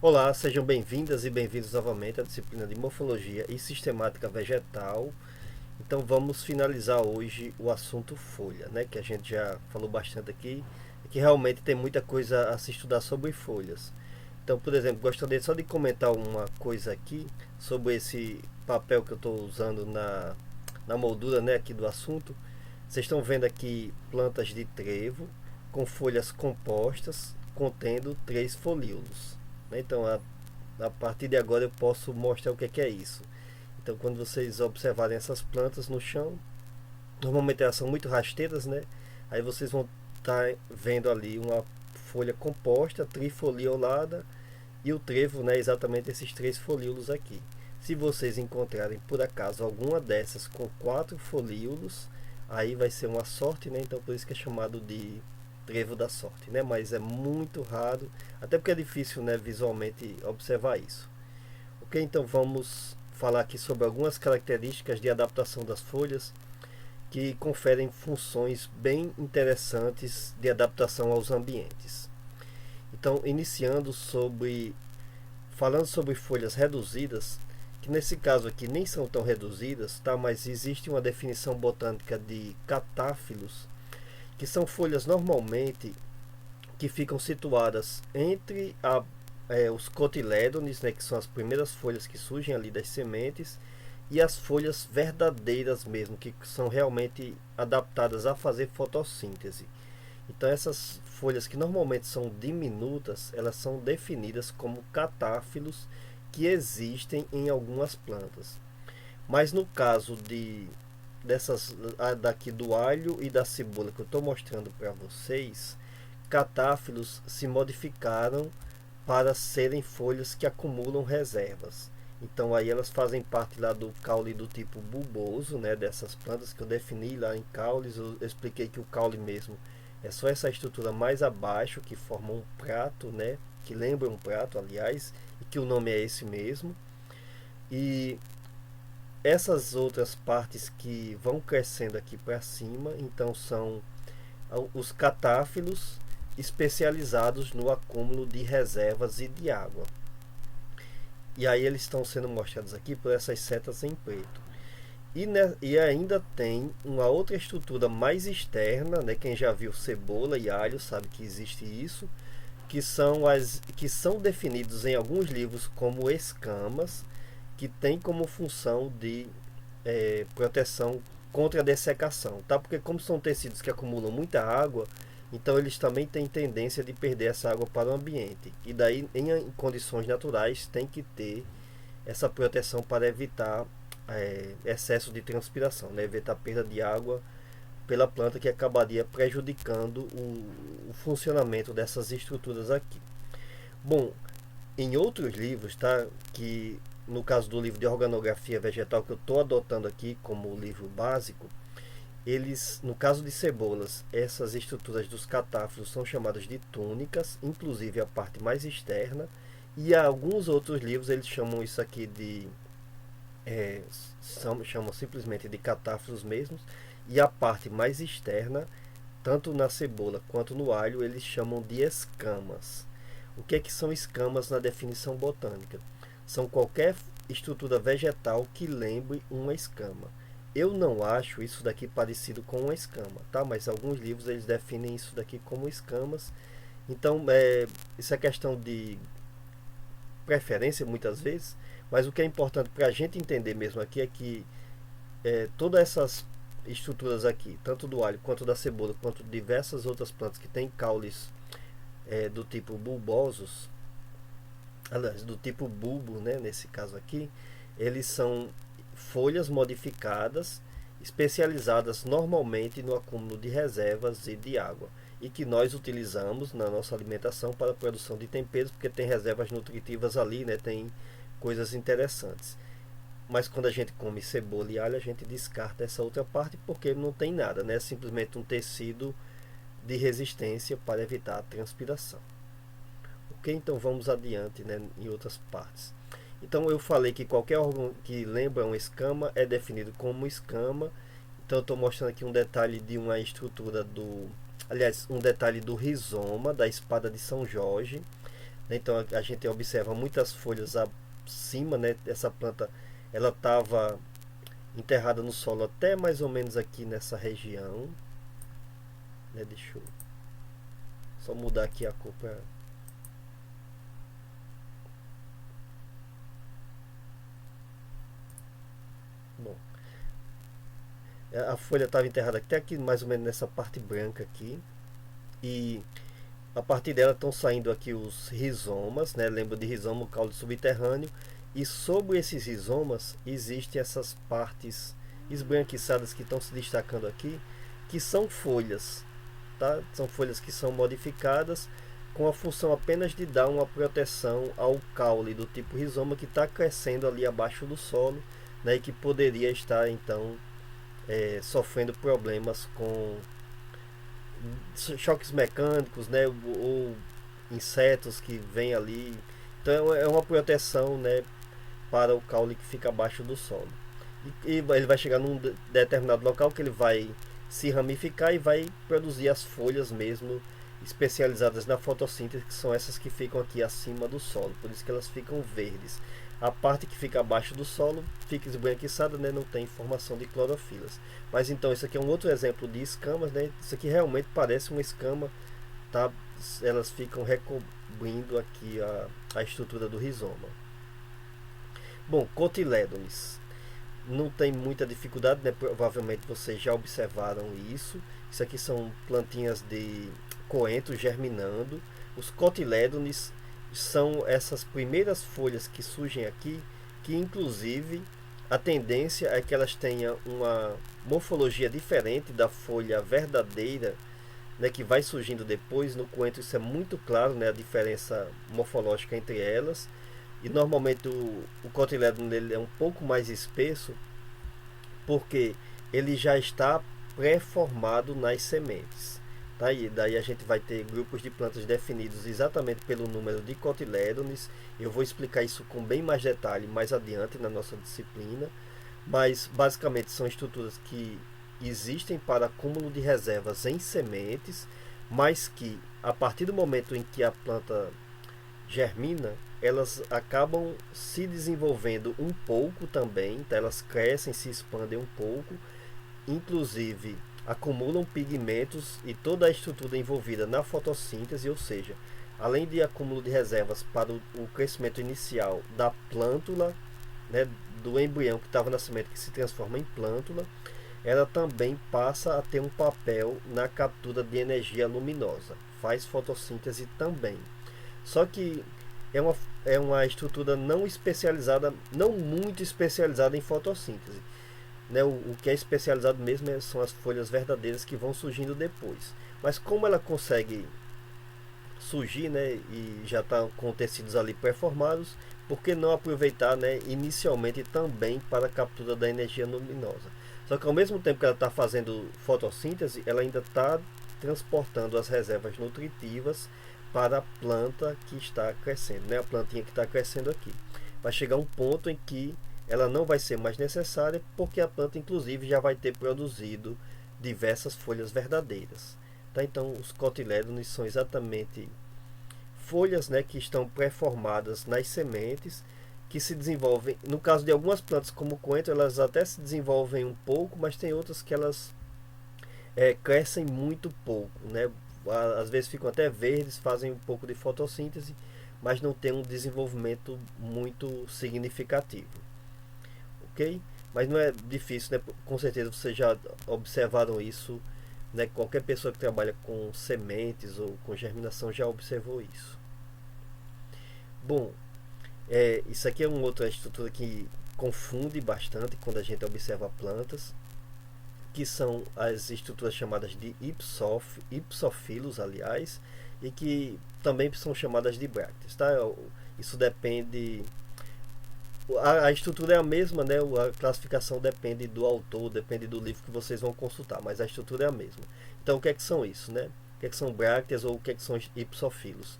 Olá, sejam bem-vindas e bem-vindos novamente à disciplina de Morfologia e Sistemática Vegetal. Então vamos finalizar hoje o assunto folha, né? Que a gente já falou bastante aqui e que realmente tem muita coisa a se estudar sobre folhas. Então, por exemplo, gostaria só de comentar uma coisa aqui sobre esse papel que eu estou usando na moldura, né, aqui do assunto. Vocês estão vendo aqui plantas de trevo com folhas compostas contendo 3 folíolos, né? Então, a partir de agora eu posso mostrar o que é isso. Então, quando vocês observarem essas plantas no chão, normalmente elas são muito rasteiras, né? Aí vocês vão estar vendo ali uma folha composta, trifoliolada, e o trevo, né? Exatamente esses 3 folíolos aqui. Se vocês encontrarem por acaso alguma dessas com 4 folíolos, aí vai ser uma sorte, né? Então por isso que é chamado de trevo da sorte, né? Mas é muito raro, até porque é difícil, né, visualmente observar isso. Ok, então vamos falar aqui sobre algumas características de adaptação das folhas que conferem funções bem interessantes de adaptação aos ambientes. Então, falando sobre folhas reduzidas, que nesse caso aqui nem são tão reduzidas, tá? Mas existe uma definição botânica de catáfilos, que são folhas normalmente que ficam situadas entre os cotilédones, né, que são as primeiras folhas que surgem ali das sementes, e as folhas verdadeiras mesmo, que são realmente adaptadas a fazer fotossíntese. Então essas folhas que normalmente são diminutas, elas são definidas como catáfilos que existem em algumas plantas. Mas no caso dessas daqui do alho e da cebola que eu estou mostrando para vocês, catáfilos se modificaram para serem folhas que acumulam reservas. Então aí elas fazem parte lá do caule do tipo bulboso, né, dessas plantas que eu defini lá em caules. Eu expliquei que o caule mesmo é só essa estrutura mais abaixo que forma um prato, né, que lembra um prato, aliás, e que o nome é esse mesmo. E essas outras partes que vão crescendo aqui para cima, então são os catáfilos especializados no acúmulo de reservas e de água. E aí eles estão sendo mostrados aqui por essas setas em preto. E ainda tem uma outra estrutura mais externa, né? Quem já viu cebola e alho sabe que existe isso, que são definidos em alguns livros como escamas, que tem como função de proteção contra a dessecação, tá? Porque como são tecidos que acumulam muita água, então eles também têm tendência de perder essa água para o ambiente. E daí, em condições naturais, tem que ter essa proteção para evitar excesso de transpiração, né? Evitar perda de água pela planta, que acabaria prejudicando o funcionamento dessas estruturas aqui. Bom, em outros livros, tá? Que no caso do livro de organografia vegetal que eu estou adotando aqui como livro básico, eles, no caso de cebolas, essas estruturas dos catáforos são chamadas de túnicas, inclusive a parte mais externa, e alguns outros livros eles chamam isso aqui de é, chamam simplesmente de catáforos mesmos, e a parte mais externa, tanto na cebola quanto no alho, eles chamam de escamas. O que é que são escamas na definição botânica? São qualquer estrutura vegetal que lembre uma escama. Eu não acho isso daqui parecido com uma escama, tá? Mas alguns livros eles definem isso daqui como escamas. Então, isso é questão de preferência muitas vezes, mas o que é importante para a gente entender mesmo aqui é que todas essas estruturas aqui, tanto do alho quanto da cebola, quanto de diversas outras plantas que têm caules do tipo bulbosos, aliás, do tipo bulbo, né, nesse caso aqui, eles são folhas modificadas, especializadas normalmente no acúmulo de reservas e de água, e que nós utilizamos na nossa alimentação para a produção de temperos, porque tem reservas nutritivas ali, né, tem coisas interessantes. Mas quando a gente come cebola e alho, a gente descarta essa outra parte porque não tem nada, né? É simplesmente um tecido de resistência para evitar a transpiração. Ok? Então vamos adiante, né, em outras partes. Então eu falei que qualquer órgão que lembra uma escama é definido como escama. Então eu estou mostrando aqui um detalhe de uma estrutura do. Aliás, um detalhe do rizoma da espada de São Jorge. Então a gente observa muitas folhas acima, né? Essa planta ela estava enterrada no solo até mais ou menos aqui nessa região, né? Deixa eu só mudar aqui a cor para... Bom, a folha estava enterrada até aqui mais ou menos nessa parte branca aqui, e a partir dela estão saindo aqui os rizomas, né? Lembra de rizoma, o caule subterrâneo, e sobre esses rizomas existem essas partes esbranquiçadas que estão se destacando aqui, que são folhas, tá? São folhas que são modificadas com a função apenas de dar uma proteção ao caule do tipo rizoma que está crescendo ali abaixo do solo, né? E que poderia estar então sofrendo problemas com choques mecânicos, né? Ou insetos que vêm ali. Então é uma proteção, né, para o caule que fica abaixo do solo. E ele vai chegar num determinado local que ele vai se ramificar e vai produzir as folhas mesmo especializadas na fotossíntese, que são essas que ficam aqui acima do solo, por isso que elas ficam verdes. A parte que fica abaixo do solo fica esbranquiçada, né? Não tem formação de clorofilas. Mas então isso aqui é um outro exemplo de escamas, né? Isso aqui realmente parece uma escama, tá? Elas ficam recobrindo aqui a estrutura do rizoma. Bom, cotilédones. Não tem muita dificuldade, né? Provavelmente vocês já observaram isso. Isso aqui são plantinhas de coentro germinando. Os cotilédones são essas primeiras folhas que surgem aqui, que inclusive a tendência é que elas tenham uma morfologia diferente da folha verdadeira, né, que vai surgindo depois. No coentro isso é muito claro, né, a diferença morfológica entre elas. E normalmente o cotilédon dele é um pouco mais espesso, porque ele já está pré-formado nas sementes. Tá? E daí a gente vai ter grupos de plantas definidos exatamente pelo número de cotilédones. Eu vou explicar isso com bem mais detalhe mais adiante na nossa disciplina. Mas basicamente são estruturas que existem para acúmulo de reservas em sementes, mas que a partir do momento em que a planta germina, elas acabam se desenvolvendo um pouco também, tá? Elas crescem, se expandem um pouco, inclusive acumulam pigmentos e toda a estrutura envolvida na fotossíntese, ou seja, além de acúmulo de reservas para o crescimento inicial da plântula, né, do embrião que estava na semente que se transforma em plântula, ela também passa a ter um papel na captura de energia luminosa, faz fotossíntese também. Só que é uma estrutura não especializada, não muito especializada em fotossíntese. Né? O que é especializado mesmo são as folhas verdadeiras que vão surgindo depois. Mas como ela consegue surgir, né, e já está com tecidos ali pré-formados, por que não aproveitar, né, inicialmente também para a captura da energia luminosa? Só que ao mesmo tempo que ela está fazendo fotossíntese, ela ainda está transportando as reservas nutritivas para a planta que está crescendo, né? A plantinha que está crescendo aqui. Vai chegar um ponto em que ela não vai ser mais necessária, porque a planta inclusive já vai ter produzido diversas folhas verdadeiras. Tá? Então os cotilédones são exatamente folhas, né, que estão pré-formadas nas sementes, que se desenvolvem, no caso de algumas plantas como o coentro, elas até se desenvolvem um pouco, mas tem outras que elas crescem muito pouco, né? Às vezes ficam até verdes, fazem um pouco de fotossíntese, mas não tem um desenvolvimento muito significativo, ok? Mas não é difícil, né? Com certeza vocês já observaram isso, né? Qualquer pessoa que trabalha com sementes ou com germinação já observou isso. Bom, isso aqui é uma outra estrutura que confunde bastante quando a gente observa plantas, que são as estruturas chamadas de ipsofilos, aliás, e que também são chamadas de bracteas. Tá? Isso depende... A estrutura é a mesma, né? A classificação depende do autor, depende do livro que vocês vão consultar, mas a estrutura é a mesma. Então, o que é que são isso, né? O que é que são bracteas ou o que é que são ipsofilos?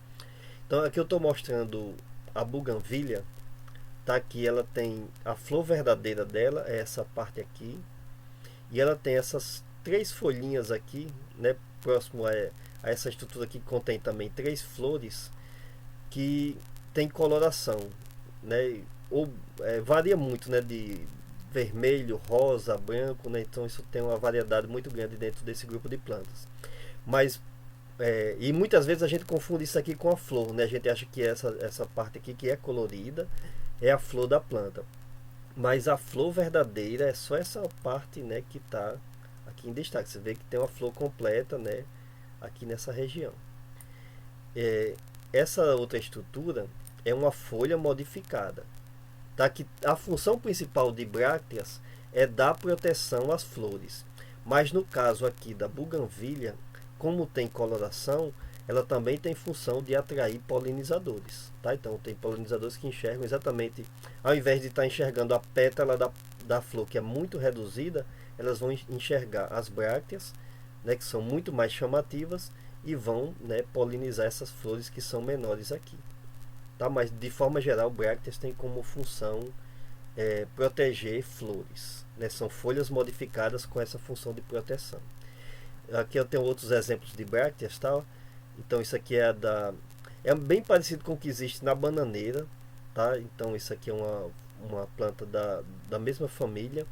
Então, aqui eu estou mostrando a buganvília, tá? Aqui ela tem a flor verdadeira dela, é essa parte aqui, e ela tem essas três folhinhas aqui, né? Próximo a essa estrutura que contém também três flores. que tem coloração, né? Ou varia muito, né? De vermelho, rosa, branco, né? Então isso tem uma variedade muito grande dentro desse grupo de plantas. Mas e muitas vezes a gente confunde isso aqui com a flor, né? A gente acha que essa parte aqui que é colorida é a flor da planta. Mas a flor verdadeira é só essa parte, né, que está aqui em destaque. Você vê que tem uma flor completa, né, aqui nessa região. Essa outra estrutura é uma folha modificada. Tá? Que a função principal de brácteas é dar proteção às flores. Mas no caso aqui da buganvília, como tem coloração, ela também tem função de atrair polinizadores. Tá? Então tem polinizadores que enxergam exatamente, ao invés de estar enxergando a pétala da flor, que é muito reduzida, elas vão enxergar as brácteas, né, que são muito mais chamativas, e vão, né, polinizar essas flores que são menores aqui. Tá? Mas de forma geral, brácteas tem como função proteger flores, né? São folhas modificadas com essa função de proteção. Aqui eu tenho outros exemplos de brácteas, tá? Então isso aqui é bem parecido com o que existe na bananeira, tá? Então isso aqui é uma planta da mesma família,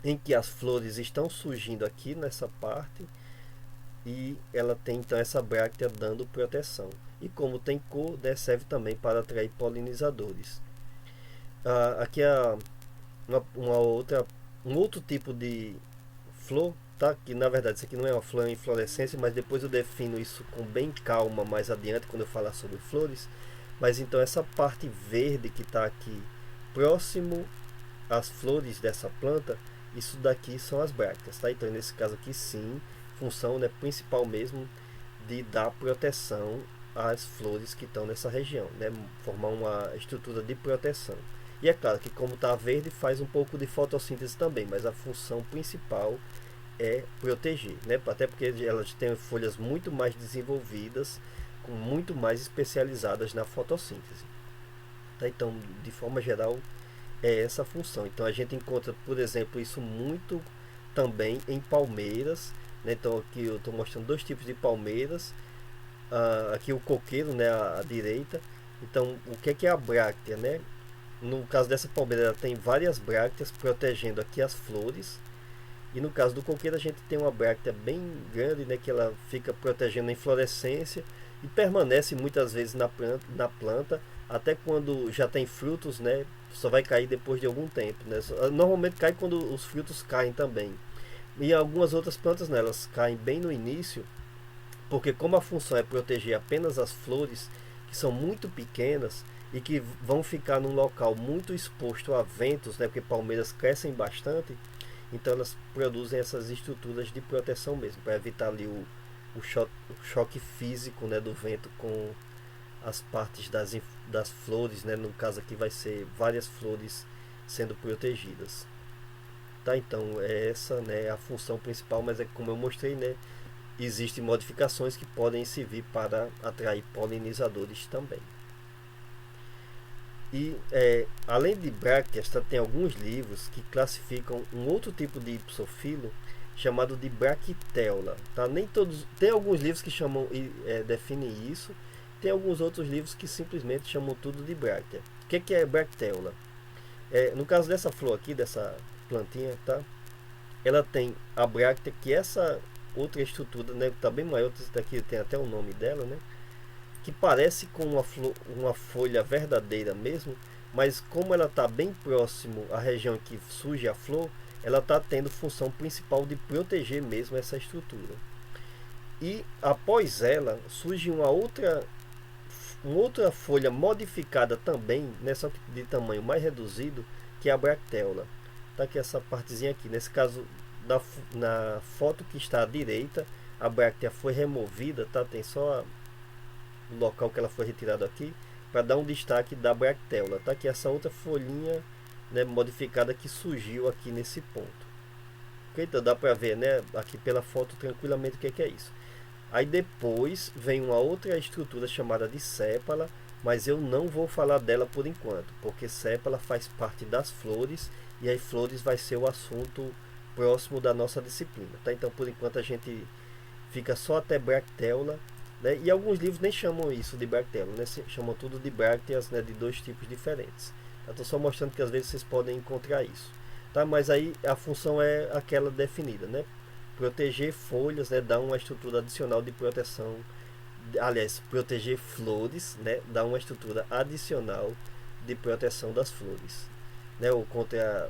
em que as flores estão surgindo aqui nessa parte, e ela tem então essa bráctea dando proteção. E como tem cor, né, serve também para atrair polinizadores. Aqui é um outro tipo de flor, tá? Que na verdade isso aqui não é uma flor em inflorescência, mas depois eu defino isso com bem calma mais adiante quando eu falar sobre flores. Mas então essa parte verde que está aqui próximo às flores dessa planta, isso daqui são as brácteas, tá? Então nesse caso aqui sim, função, né, principal mesmo de dar proteção às flores que estão nessa região, né? Formar uma estrutura de proteção. E é claro que como está verde faz um pouco de fotossíntese também, mas a função principal é proteger, né? Até porque elas têm folhas muito mais desenvolvidas, com muito mais especializadas na fotossíntese. Tá? Então, de forma geral, é essa a função. Então a gente encontra, por exemplo, isso muito também em palmeiras, né? Então aqui eu estou mostrando dois tipos de palmeiras. Aqui o coqueiro, né, à direita. Então o que é a bráctea, né? No caso dessa palmeira, ela tem várias brácteas protegendo aqui as flores. E no caso do coqueiro, a gente tem uma bráctea bem grande, né, que ela fica protegendo a inflorescência e permanece muitas vezes na planta até quando já tem frutos, né? Só vai cair depois de algum tempo, né? Normalmente cai quando os frutos caem também. E algumas outras plantas, né, elas caem bem no início, porque como a função é proteger apenas as flores, que são muito pequenas e que vão ficar num local muito exposto a ventos, né, porque palmeiras crescem bastante, então elas produzem essas estruturas de proteção mesmo, para evitar ali o choque físico, né, do vento com as partes das flores, né? No caso aqui vai ser várias flores sendo protegidas. Tá? Então é essa, né, a função principal, mas é como eu mostrei, né, existem modificações que podem servir para atrair polinizadores também. E além de brácteas, tem alguns livros que classificam um outro tipo de hipsofilo chamado de bracteola. Tá? Nem todos, tem alguns livros que chamam e definem isso. Tem alguns outros livros que simplesmente chamam tudo de bráctea. O que é bracteola? No caso dessa flor aqui, dessa plantinha, tá? Ela tem a bráctea, que é essa outra estrutura, né, está bem maior, essa daqui tem até o nome dela, né? Que parece com uma folha verdadeira mesmo, mas como ela está bem próximo à região que surge a flor, ela está tendo função principal de proteger mesmo essa estrutura. E após ela surge uma outra folha modificada também, né, só que de tamanho mais reduzido, que é a bracteola. Tá aqui essa partezinha aqui, nesse caso na foto que está à direita, a bráctea foi removida, tá? Tem só o local que ela foi retirada aqui, para dar um destaque da bracteola, tá? Que essa outra folhinha, né, modificada que surgiu aqui nesse ponto. Okay? Então dá para ver, né, aqui pela foto tranquilamente o que é isso. Aí depois vem uma outra estrutura chamada de sépala, mas eu não vou falar dela por enquanto, porque sépala faz parte das flores, e aí flores vai ser o assunto próximo da nossa disciplina, tá? Então por enquanto a gente fica só até bracteola né? E alguns livros nem chamam isso de bractelo, né? Chamam tudo de brácteas, né? De dois tipos diferentes. Estou só mostrando que às vezes vocês podem encontrar isso, tá? Mas aí a função é aquela definida, né? Proteger folhas, né? Dar uma estrutura adicional de proteção. Aliás, proteger flores, né? Dá uma estrutura adicional de proteção das flores, né? Ou contra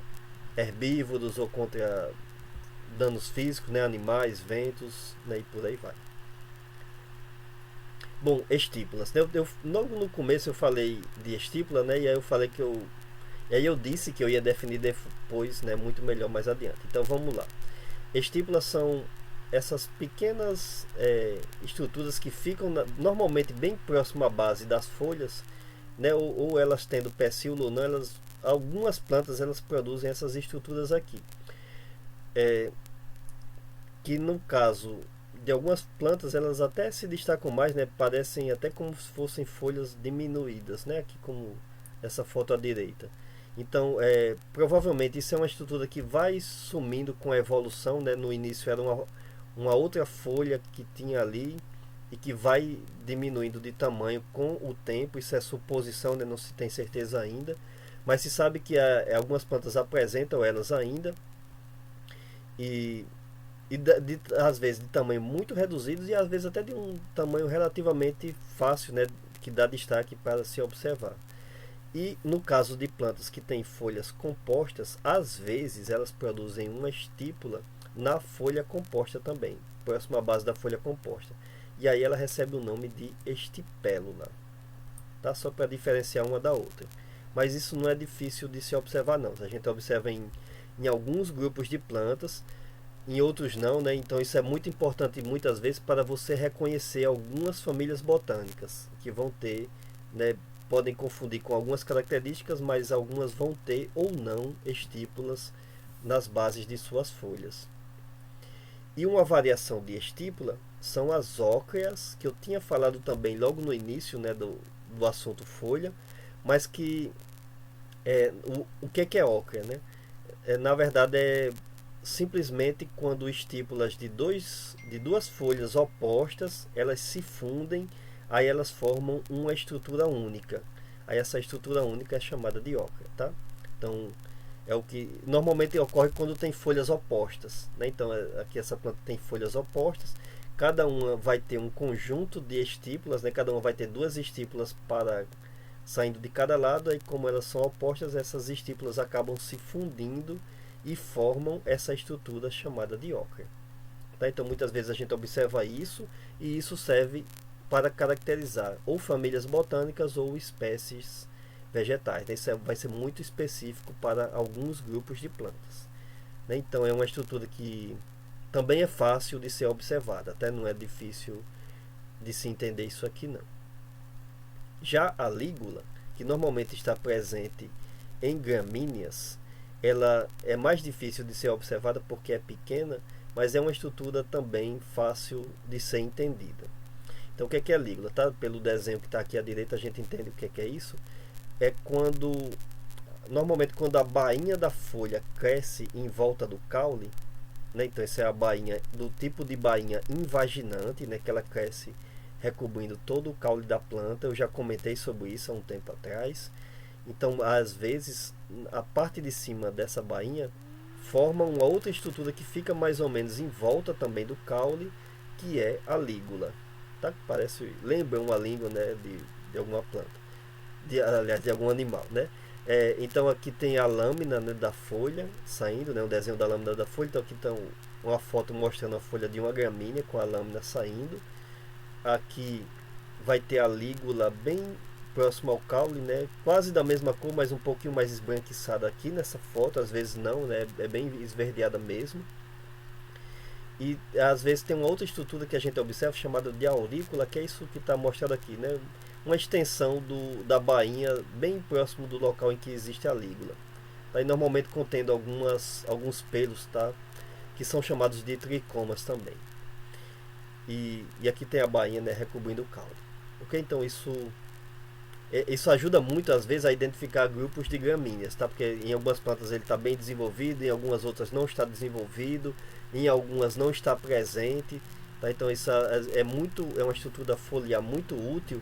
herbívoros, ou contra danos físicos, né? Animais, ventos, né? E por aí vai. Bom, estípulas. Logo no começo eu falei de estípula, né? E aí eu falei que eu. E aí eu disse que eu ia definir depois, né? Muito melhor mais adiante. Então vamos lá. Estípulas são essas pequenas estruturas que ficam normalmente bem próximo à base das folhas, né? Ou elas tendo pecíolo ou não, algumas plantas elas produzem essas estruturas aqui, que no caso de algumas plantas elas até se destacam mais, né? Parecem até como se fossem folhas diminuídas, né? Aqui como essa foto à direita. Então, provavelmente isso é uma estrutura que vai sumindo com a evolução, né? No início era uma outra folha que tinha ali e que vai diminuindo de tamanho com o tempo. Isso é suposição, né? Não se tem certeza ainda, mas se sabe que algumas plantas apresentam elas ainda e às vezes de tamanho muito reduzido e às vezes até de um tamanho relativamente fácil, né? Que dá destaque para se observar. E no caso de plantas que têm folhas compostas, às vezes elas produzem uma estípula na folha composta também, próximo à base da folha composta. E aí ela recebe o nome de estipélula, tá? Só para diferenciar uma da outra. Mas isso não é difícil de se observar não. A gente observa em alguns grupos de plantas, em outros não, né? Então isso é muito importante muitas vezes para você reconhecer algumas famílias botânicas que vão ter, né? Podem confundir com algumas características, mas algumas vão ter ou não estípulas nas bases de suas folhas. E uma variação de estípula são as ócreas, que eu tinha falado também logo no início, né, do assunto folha, mas que o que é ócrea, né? Na verdade é simplesmente quando estípulas de duas folhas opostas elas se fundem, aí elas formam uma estrutura única. Aí essa estrutura única é chamada de ócrea, tá? Então é o que normalmente ocorre quando tem folhas opostas, né? Então aqui essa planta tem folhas opostas, cada uma vai ter um conjunto de estípulas, né? Cada uma vai ter duas estípulas saindo de cada lado, e como elas são opostas, essas estípulas acabam se fundindo e formam essa estrutura chamada de ócrea, tá? Então muitas vezes a gente observa isso e isso serve para caracterizar ou famílias botânicas ou espécies vegetais, né? Isso vai ser muito específico para alguns grupos de plantas, né? Então é uma estrutura que também é fácil de ser observada, até não é difícil de se entender isso aqui não. Já a lígula, que normalmente está presente em gramíneas, ela é mais difícil de ser observada porque é pequena, mas é uma estrutura também fácil de ser entendida. Então o que é a lígula? Tá? Pelo desenho que está aqui à direita a gente entende o que é isso. É normalmente quando a bainha da folha cresce em volta do caule, né? Então essa é a bainha do tipo de bainha invaginante, né? Que ela cresce recobrindo todo o caule da planta. Eu já comentei sobre isso há um tempo atrás. Então às vezes a parte de cima dessa bainha forma uma outra estrutura que fica mais ou menos em volta também do caule, que é a lígula, tá? Lembra uma língua, né, de alguma planta, aliás, de algum animal, né? Então aqui tem a lâmina, né, da folha saindo, né, um desenho da lâmina da folha. Então aqui está uma foto mostrando a folha de uma gramínea com a lâmina saindo. Aqui vai ter a lígula bem próximo ao caule, né? Quase da mesma cor, mas um pouquinho mais esbranquiçada aqui nessa foto, às vezes não, né? É bem esverdeada mesmo. E às vezes tem uma outra estrutura que a gente observa chamada de aurícula, que é isso que está mostrado aqui, né? Uma extensão da bainha bem próximo do local em que existe a lígula. Aí normalmente contendo alguns pelos, tá? Que são chamados de tricomas também. E aqui tem a bainha, né, recobrindo o caule. Ok? Então isso ajuda muito às vezes a identificar grupos de gramíneas, tá? Porque em algumas plantas ele está bem desenvolvido, em algumas outras não está desenvolvido, em algumas não está presente. Tá? Então isso é uma estrutura foliar muito útil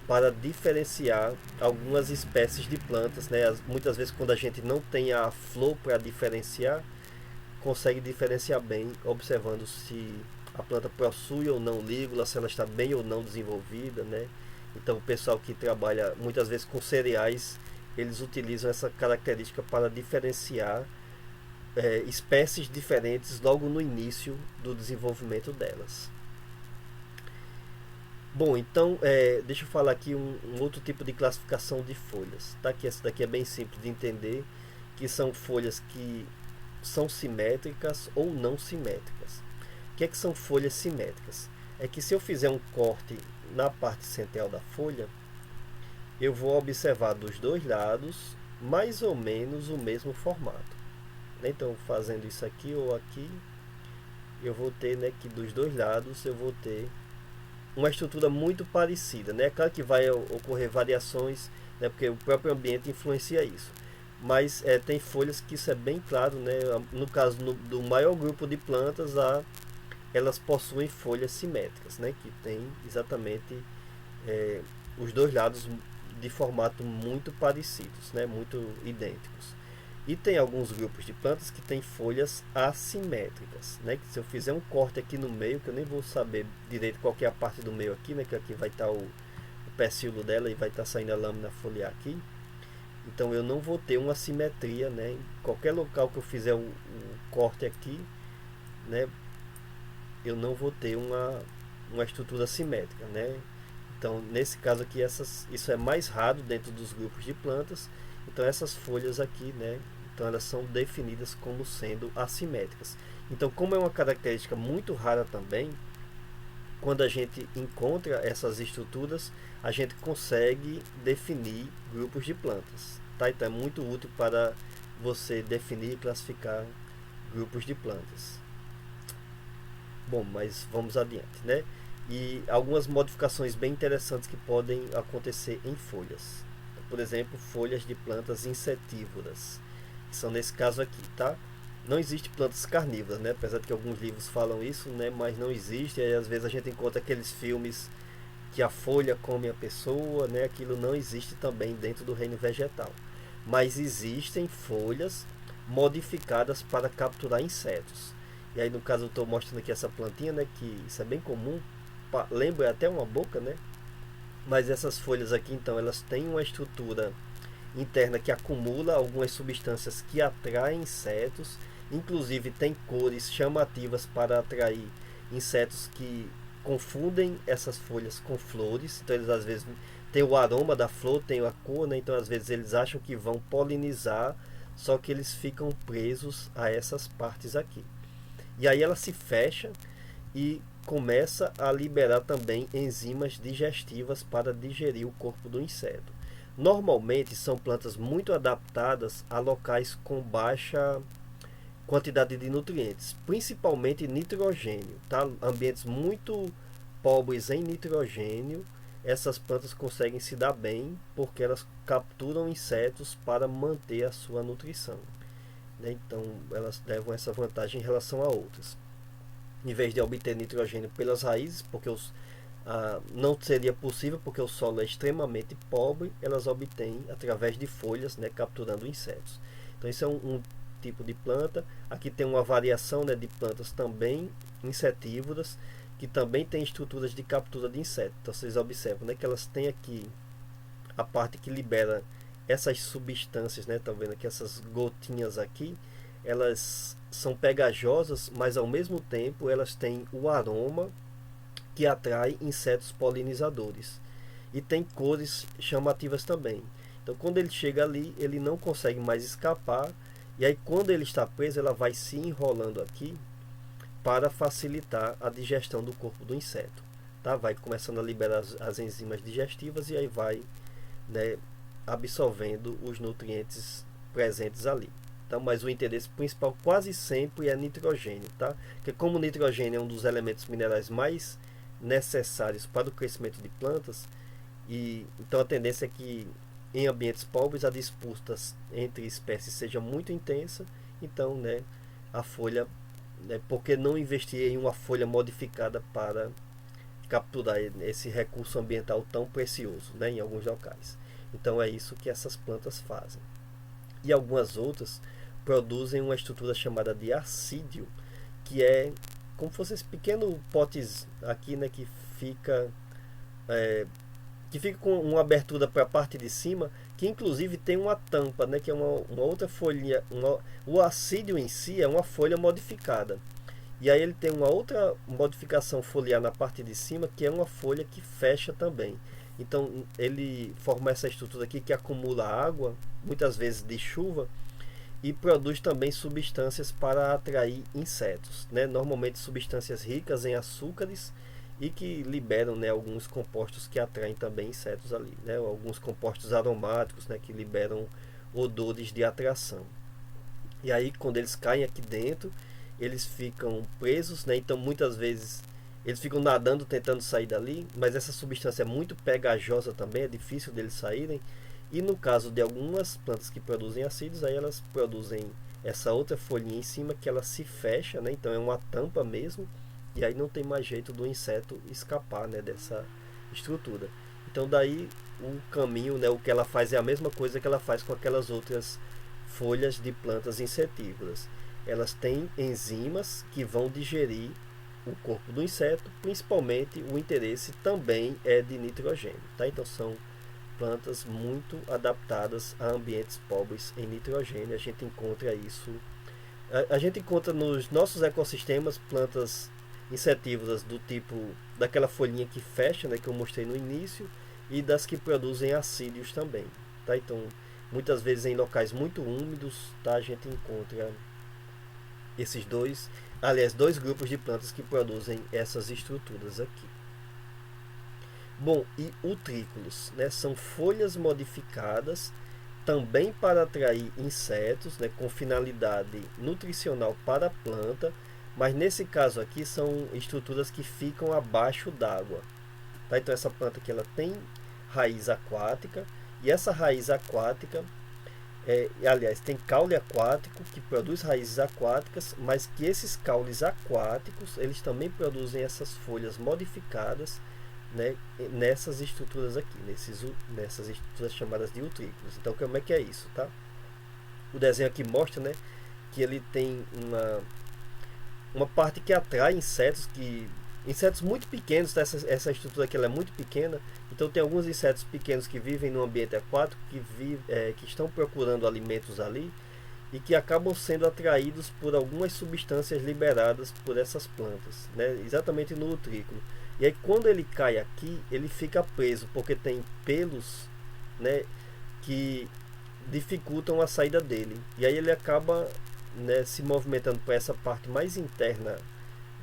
para diferenciar algumas espécies de plantas, né? Muitas vezes quando a gente não tem a flor para diferenciar, consegue diferenciar bem observando se a planta possui ou não lígula, se ela está bem ou não desenvolvida, né? Então o pessoal que trabalha muitas vezes com cereais, eles utilizam essa característica para diferenciar espécies diferentes logo no início do desenvolvimento delas. Bom, então deixa eu falar aqui um outro tipo de classificação de folhas. Tá? Que essa daqui é bem simples de entender, que são folhas que são simétricas ou não simétricas. O que é que são folhas simétricas? É que se eu fizer um corte na parte central da folha, eu vou observar dos dois lados mais ou menos o mesmo formato. Então, fazendo isso aqui ou aqui, eu vou ter, né, que dos dois lados eu vou ter uma estrutura muito parecida, né? É claro que vai ocorrer variações, né, porque o próprio ambiente influencia isso. Mas tem folhas que isso é bem claro, né? No caso do maior grupo de plantas, elas possuem folhas simétricas, né? Que tem exatamente os dois lados de formato muito parecidos, né? Muito idênticos. E tem alguns grupos de plantas que têm folhas assimétricas, né? Que se eu fizer um corte aqui no meio, que eu nem vou saber direito qual que é a parte do meio aqui, né? Que aqui vai estar o pecíolo dela e vai estar saindo a lâmina foliar aqui. Então eu não vou ter uma simetria, né? Em qualquer local que eu fizer o corte aqui, né? Eu não vou ter uma estrutura simétrica, né? Então nesse caso aqui isso é mais raro dentro dos grupos de plantas. Então essas folhas aqui, né? Então elas são definidas como sendo assimétricas. Então, como é uma característica muito rara também, quando a gente encontra essas estruturas, a gente consegue definir grupos de plantas. Tá? Então é muito útil para você definir e classificar grupos de plantas. Bom, mas vamos adiante, né? E algumas modificações bem interessantes que podem acontecer em folhas. Por exemplo, folhas de plantas insetívoras, que são nesse caso aqui, tá? Não existe plantas carnívoras, né? Apesar de que alguns livros falam isso, né? Mas não existe. E às vezes a gente encontra aqueles filmes que a folha come a pessoa, né? Aquilo não existe também dentro do reino vegetal. Mas existem folhas modificadas para capturar insetos. E aí no caso eu estou mostrando aqui essa plantinha, né? Que isso é bem comum. Lembra até uma boca, né? Mas essas folhas aqui, então, elas têm uma estrutura interna que acumula algumas substâncias que atraem insetos. Inclusive tem cores chamativas para atrair insetos que confundem essas folhas com flores. Então eles às vezes têm o aroma da flor, têm a cor, né? Então às vezes eles acham que vão polinizar, só que eles ficam presos a essas partes aqui. E aí ela se fecha e começa a liberar também enzimas digestivas para digerir o corpo do inseto. Normalmente são plantas muito adaptadas a locais com baixa quantidade de nutrientes, principalmente nitrogênio, tá? Ambientes muito pobres em nitrogênio, essas plantas conseguem se dar bem porque elas capturam insetos para manter a sua nutrição, né? Então elas levam essa vantagem em relação a outras. Em vez de obter nitrogênio pelas raízes, porque não seria possível porque o solo é extremamente pobre, elas obtêm através de folhas, né, capturando insetos. Então isso é um tipo de planta. Aqui tem uma variação, né, de plantas também insetívoras, que também tem estruturas de captura de insetos. Então vocês observam, né, que elas têm aqui a parte que libera essas substâncias, né? Estão vendo aqui essas gotinhas aqui, elas são pegajosas, mas ao mesmo tempo elas têm o aroma que atrai insetos polinizadores. E tem cores chamativas também. Então quando ele chega ali, ele não consegue mais escapar. E aí quando ele está preso, ela vai se enrolando aqui para facilitar a digestão do corpo do inseto. Tá? Vai começando a liberar as enzimas digestivas e aí vai, né, absorvendo os nutrientes presentes ali. Então, mas o interesse principal quase sempre é nitrogênio, tá? Porque como o nitrogênio é um dos elementos minerais mais necessários para o crescimento de plantas, e então a tendência é que em ambientes pobres a disputa entre espécies seja muito intensa, então, né, a folha né, porque não investir em uma folha modificada para capturar esse recurso ambiental tão precioso, né, em alguns locais. Então é isso que essas plantas fazem. E algumas outras produzem uma estrutura chamada de assídio, que é como se fosse esse pequeno potes aqui, né, é, que fica com uma abertura para a parte de cima, que inclusive tem uma tampa, né, que é uma outra folhinha. O assídio em si é uma folha modificada. E aí ele tem uma outra modificação foliar na parte de cima, que é uma folha que fecha também. Então ele forma essa estrutura aqui que acumula água, muitas vezes de chuva, e produz também substâncias para atrair insetos, né? Normalmente substâncias ricas em açúcares e que liberam, né, alguns compostos que atraem também insetos ali, né? Alguns compostos aromáticos, né, que liberam odores de atração. E aí quando eles caem aqui dentro, eles ficam presos, né? Então muitas vezes eles ficam nadando tentando sair dali, mas essa substância é muito pegajosa também, é difícil deles saírem. E no caso de algumas plantas que produzem ácidos, aí elas produzem essa outra folhinha em cima que ela se fecha, né? Então é uma tampa mesmo, e aí não tem mais jeito do inseto escapar, né, dessa estrutura. Então daí o caminho, né, o que ela faz é a mesma coisa que ela faz com aquelas outras folhas de plantas insetívoras. Elas têm enzimas que vão digerir o corpo do inseto, principalmente o interesse também é de nitrogênio, tá? Então são plantas muito adaptadas a ambientes pobres em nitrogênio. A gente encontra isso, a gente encontra nos nossos ecossistemas plantas insetívoras do tipo daquela folhinha que fecha, né, que eu mostrei no início, e das que produzem assídios também, tá? Então muitas vezes em locais muito úmidos, tá, a gente encontra esses dois grupos de plantas que produzem essas estruturas aqui. Bom, e utrículos, né, são folhas modificadas também para atrair insetos, né, com finalidade nutricional para a planta, mas nesse caso aqui são estruturas que ficam abaixo d'água. Tá? Então essa planta aqui ela tem raiz aquática, e essa raiz aquática, aliás, tem caule aquático que produz raízes aquáticas, mas que esses caules aquáticos eles também produzem essas folhas modificadas, né, nessas estruturas aqui, nessas estruturas chamadas de utrículos. Então como é que é isso, tá? O desenho aqui mostra, né, que ele tem uma parte que atrai insetos muito pequenos, tá? Essa estrutura aqui ela é muito pequena, então tem alguns insetos pequenos que vivem no ambiente aquático, que estão procurando alimentos ali e que acabam sendo atraídos por algumas substâncias liberadas por essas plantas, né? Exatamente no utrículo. E aí quando ele cai aqui, ele fica preso, porque tem pelos, né, que dificultam a saída dele. E aí ele acaba, né, se movimentando para essa parte mais interna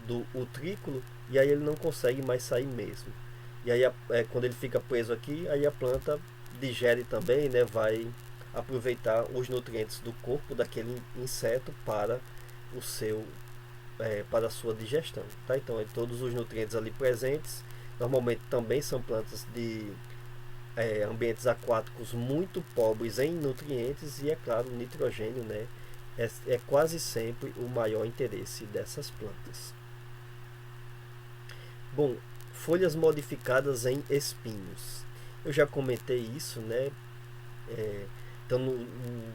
do utrículo, e aí ele não consegue mais sair mesmo. E aí quando ele fica preso aqui, aí a planta digere também, né, vai aproveitar os nutrientes do corpo daquele inseto para para a sua digestão, tá? Então todos os nutrientes ali presentes normalmente também são plantas de ambientes aquáticos muito pobres em nutrientes, e é claro, o nitrogênio, né, é quase sempre o maior interesse dessas plantas. Bom, folhas modificadas em espinhos. Eu já comentei isso, né? Então,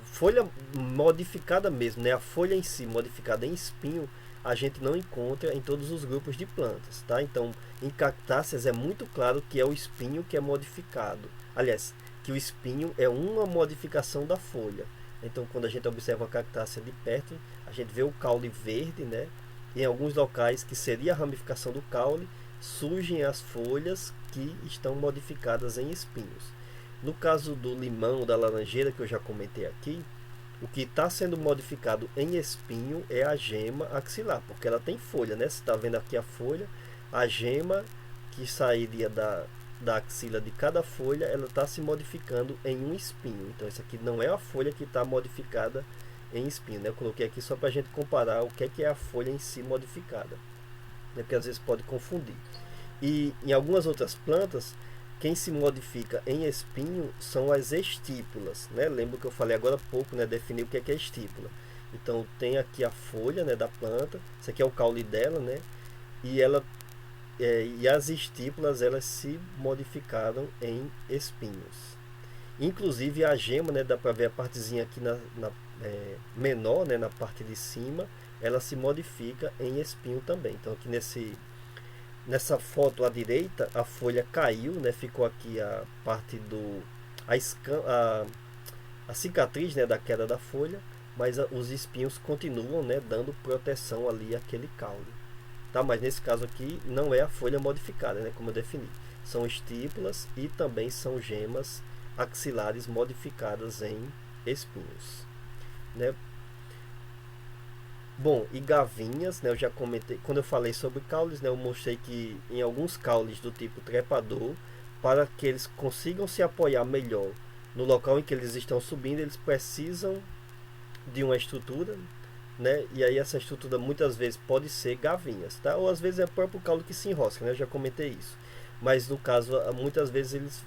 folha modificada mesmo, né? A folha em si modificada em espinho, a gente não encontra em todos os grupos de plantas, tá? Então, em cactáceas é muito claro que é o espinho que é modificado. Aliás, que o espinho é uma modificação da folha. Então, quando a gente observa a cactácea de perto, a gente vê o caule verde, né? Em alguns locais que seria a ramificação do caule, surgem as folhas que estão modificadas em espinhos. No caso do limão, da laranjeira, que eu já comentei aqui, o que está sendo modificado em espinho é a gema axilar, porque ela tem folha, né? Você está vendo aqui a folha, a gema que sairia da axila de cada folha, ela está se modificando em um espinho. Então, isso aqui não é a folha que está modificada em espinho, né? Eu coloquei aqui só para a gente comparar o que é a folha em si modificada, né? Porque às vezes pode confundir. E em algumas outras plantas, quem se modifica em espinho são as estípulas, né? Lembra que eu falei agora há pouco, né? Definir o que é estípula. Então tem aqui a folha, né, da planta. Isso aqui é o caule dela, né? E ela e as estípulas elas se modificaram em espinhos. Inclusive a gema, né, dá para ver a partezinha aqui menor, né, na parte de cima, ela se modifica em espinho também. Então aqui nessa foto à direita, a folha caiu, né, ficou aqui a parte do a, escam, a cicatriz, né, da queda da folha, mas os espinhos continuam, né, dando proteção ali àquele caule. Tá? Mas nesse caso aqui não é a folha modificada, né, como eu defini. São estípulas e também são gemas axilares modificadas em espinhos, né? Bom, e gavinhas, né, eu já comentei, quando eu falei sobre caules, né, eu mostrei que em alguns caules do tipo trepador, para que eles consigam se apoiar melhor no local em que eles estão subindo, eles precisam de uma estrutura, né? E aí essa estrutura muitas vezes pode ser gavinhas, tá? Ou às vezes é o próprio caule que se enrosca, né? Eu já comentei isso. Mas no caso, muitas vezes eles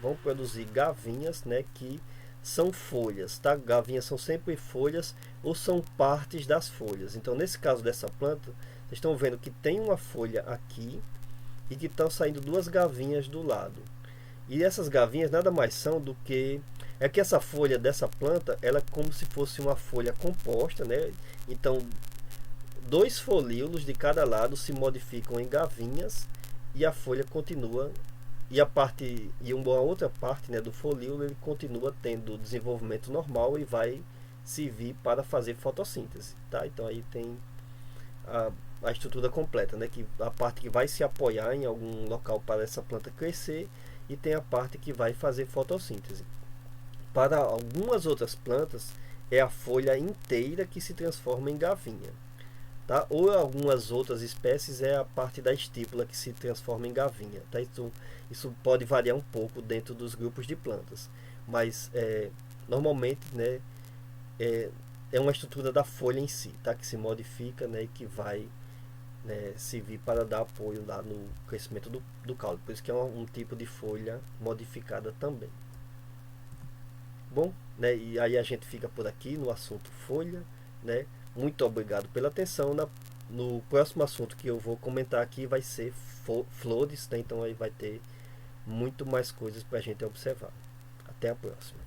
vão produzir gavinhas, né? Que são folhas, tá? Gavinhas são sempre folhas ou são partes das folhas. Então nesse caso dessa planta, vocês estão vendo que tem uma folha aqui e que estão saindo duas gavinhas do lado. E essas gavinhas nada mais são do que que essa folha dessa planta, ela é como se fosse uma folha composta, né? Então, dois folíolos de cada lado se modificam em gavinhas e a folha continua e uma outra parte, né, do folíolo ele continua tendo desenvolvimento normal e vai servir para fazer fotossíntese, tá? Então aí tem a, a estrutura completa, né? Que a parte que vai se apoiar em algum local para essa planta crescer e tem a parte que vai fazer fotossíntese. Para algumas outras plantas é a folha inteira que se transforma em gavinha, tá? Ou algumas outras espécies é a parte da estípula que se transforma em gavinha, tá? Isso pode variar um pouco dentro dos grupos de plantas, mas normalmente, né, é, é uma estrutura da folha em si, tá? Que se modifica, né, e que vai, né, servir para dar apoio lá no crescimento do caule. Por isso que é um tipo de folha modificada também. Bom, né, e aí a gente fica por aqui no assunto folha, né? Muito obrigado pela atenção. No próximo assunto que eu vou comentar aqui vai ser flores, né? Então aí vai ter muito mais coisas para a gente observar. Até a próxima.